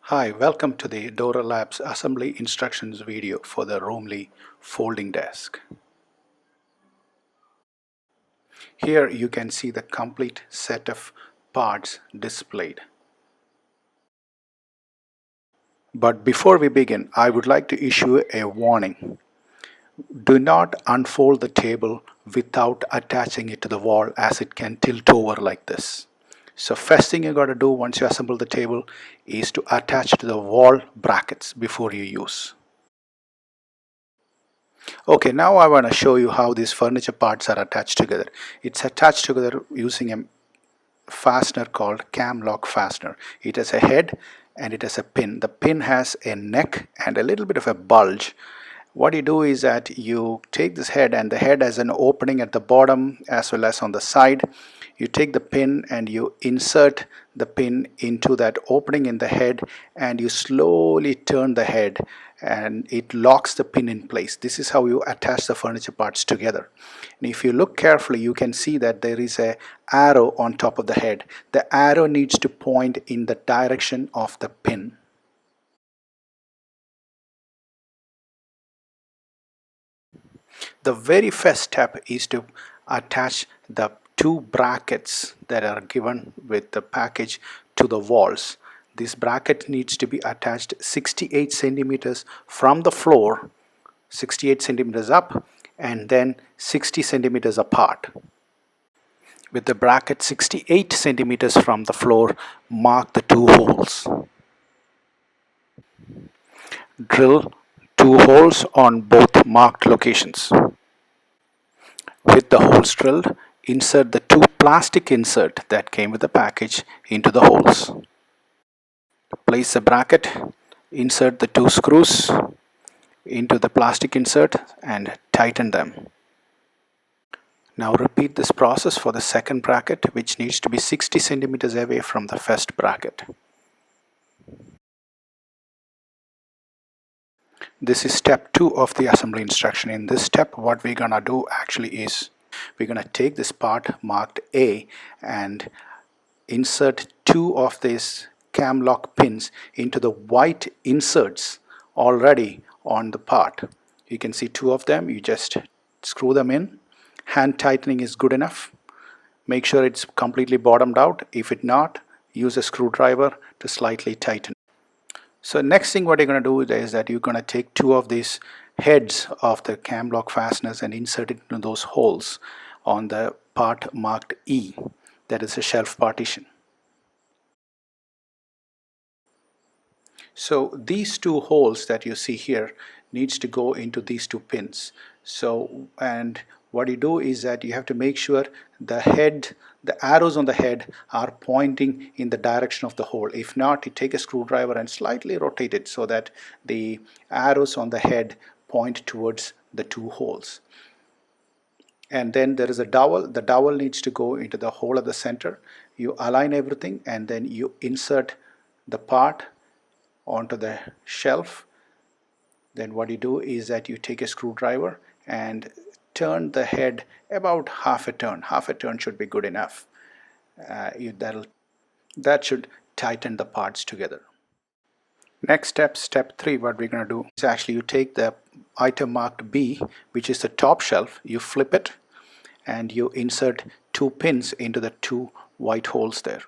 Hi, welcome to the Dorer Labs assembly instructions video for the Roomly folding desk. Here you can see the complete set of parts displayed. But before we begin, I would like to issue a warning. Do not unfold the table without attaching it to the wall, as it can tilt over like this. So first thing you got to do once you assemble the table is to attach to the wall brackets before you use. Okay, now I want to show you how these furniture parts are attached together. It's attached together using a fastener called cam lock fastener. It has a head and it has a pin. The pin has a neck and a little bit of a bulge. What you do is that you take this head, and the head has an opening at the bottom as well as on the side. You take the pin and you insert the pin into that opening in the head, and you slowly turn the head and it locks the pin in place. This is how you attach the furniture parts together. And if you look carefully, you can see that there is a arrow on top of the head. The arrow needs to point in the direction of the pin. The very first step is to attach the two brackets that are given with the package to the walls. This bracket needs to be attached 68 centimeters from the floor, 68 centimeters up, and then 60 centimeters apart. With the bracket 68 centimeters from the floor, mark the two holes. Drill two holes on both marked locations. With the holes drilled, insert the two plastic insert that came with the package into the holes. Place the bracket, insert the two screws into the plastic insert and tighten them. Now repeat this process for the second bracket, which needs to be 60 centimeters away from the first bracket. This is step 2 of the assembly instruction. In this step, what we're gonna do actually is we're gonna take this part marked A and insert two of these cam lock pins into the white inserts already on the part. You can see two of them. You just screw them in. Hand tightening is good enough. Make sure it's completely bottomed out. If it not, use a screwdriver to slightly tighten. So next thing what you're going to do is that you're going to take two of these heads of the cam lock fasteners and insert it into those holes on the part marked E, that is a shelf partition. So these two holes that you see here needs to go into these two pins. So, and what you do is that you have to make sure the arrows on the head are pointing in the direction of the hole. If not, you take a screwdriver and slightly rotate it so that the arrows on the head point towards the two holes. And then there is a dowel. The dowel needs to go into the hole at the center. You align everything and then you insert the part onto the shelf. Then what you do is that you take a screwdriver and turn the head about half a turn. Half a turn should be good enough. That should tighten the parts together. Next step, step 3, what we're going to do is actually you take the item marked B, which is the top shelf, you flip it and you insert two pins into the two white holes there.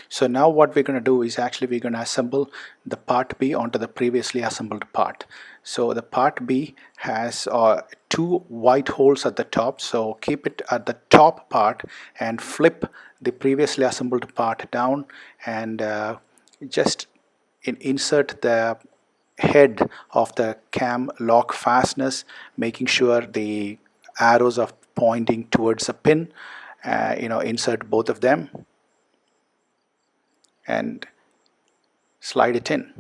So now what we're going to do is actually we're going to assemble the part B onto the previously assembled part. So the part B has two white holes at the top, so keep it at the top part and flip the previously assembled part down and just insert the head of the cam lock fasteners, making sure the arrows are pointing towards the pin. Insert both of them and slide it in.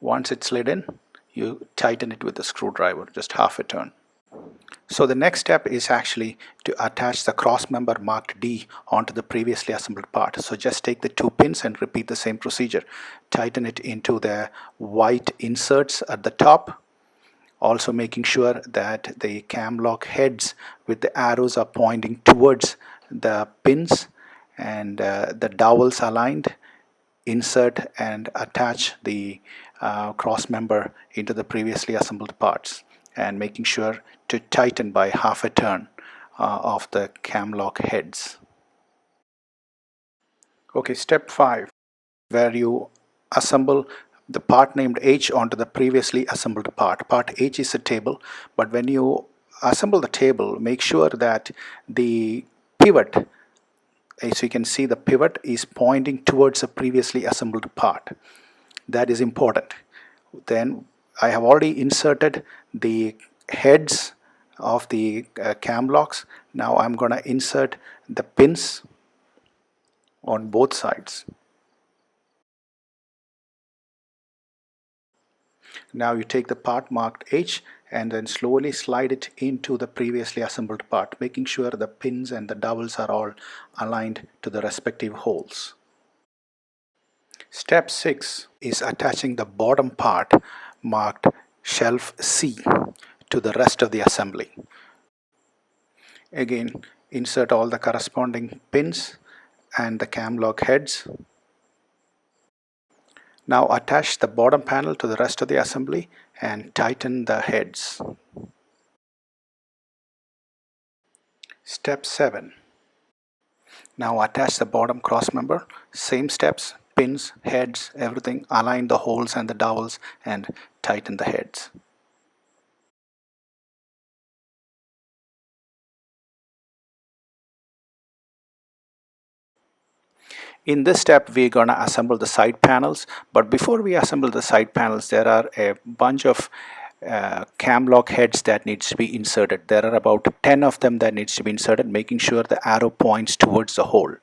Once it's slid in, you tighten it with a screwdriver, just half a turn. So the next step is actually to attach the cross member marked D onto the previously assembled part. So just take the two pins and repeat the same procedure. Tighten it into the white inserts at the top, also making sure that the cam lock heads with the arrows are pointing towards the pins and the dowels aligned. insert and attach the cross member into the previously assembled parts, and making sure to tighten by half a turn of the cam lock heads. Okay, step 5, where you assemble the part named H onto the previously assembled part. Part H is a table, but when you assemble the table, make sure that the pivot, as you can see, the pivot is pointing towards a previously assembled part. That is important. Then I have already inserted the heads of the cam locks. Now I'm going to insert the pins on both sides. Now you take the part marked H and then slowly slide it into the previously assembled part, making sure the pins and the dowels are all aligned to the respective holes. Step 6 is attaching the bottom part marked shelf C to the rest of the assembly. Again, insert all the corresponding pins and the cam lock heads. Now attach the bottom panel to the rest of the assembly and tighten the heads. Step 7. Now attach the bottom cross member. Same steps, pins, heads, everything. Align the holes and the dowels and tighten the heads. In this step, we're going to assemble the side panels. But before we assemble the side panels, there are a bunch of cam lock heads that needs to be inserted. There are about 10 of them that needs to be inserted, making sure the arrow points towards the hole.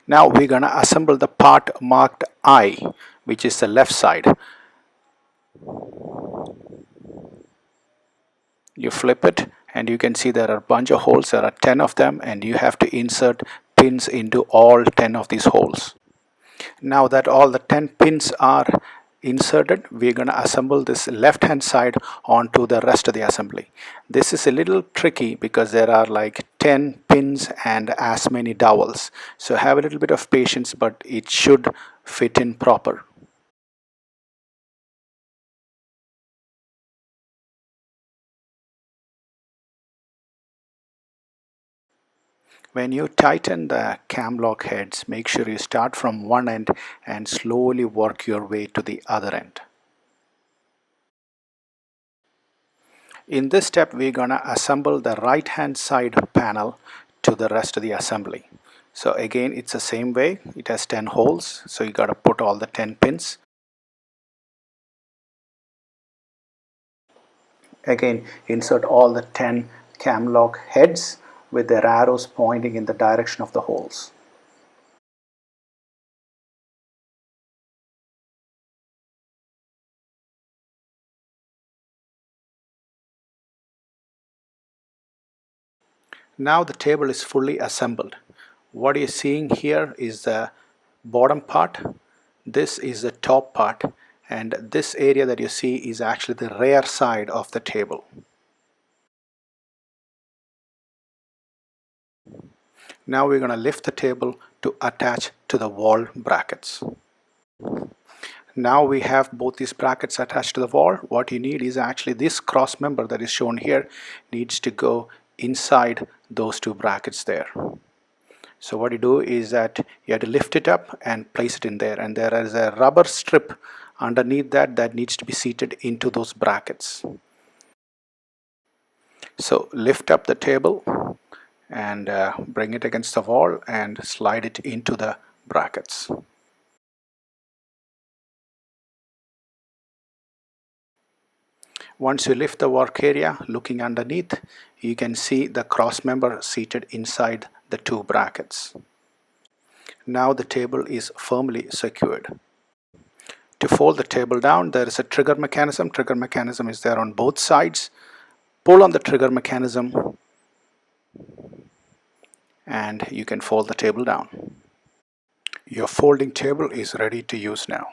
Now we're going to assemble the part marked I, which is the left side. You flip it and you can see there are a bunch of holes. There are 10 of them, and you have to insert pins into all 10 of these holes. Now that all the 10 pins are inserted, we're going to assemble this left hand side onto the rest of the assembly. This is a little tricky because there are like 10 pins and as many dowels. So have a little bit of patience, but it should fit in proper. When you tighten the cam lock heads, make sure you start from one end and slowly work your way to the other end. In this step, we're going to assemble the right hand side panel to the rest of the assembly. So again, it's the same way. It has 10 holes, so you got to put all the 10 pins. Again, insert all the 10 cam lock heads with their arrows pointing in the direction of the holes. Now the table is fully assembled. What you're seeing here is the bottom part. This is the top part, and this area that you see is actually the rear side of the table. Now we're going to lift the table to attach to the wall brackets. Now we have both these brackets attached to the wall. What you need is actually this cross member that is shown here needs to go inside those two brackets there. So what you do is that you have to lift it up and place it in there, and there is a rubber strip underneath that needs to be seated into those brackets. So lift up the table and bring it against the wall and slide it into the brackets. Once you lift the work area, looking underneath, you can see the cross member seated inside the two brackets. Now the table is firmly secured. To fold the table down, there is a trigger mechanism. Trigger mechanism is there on both sides. Pull on the trigger mechanism and you can fold the table down. Your folding table is ready to use now.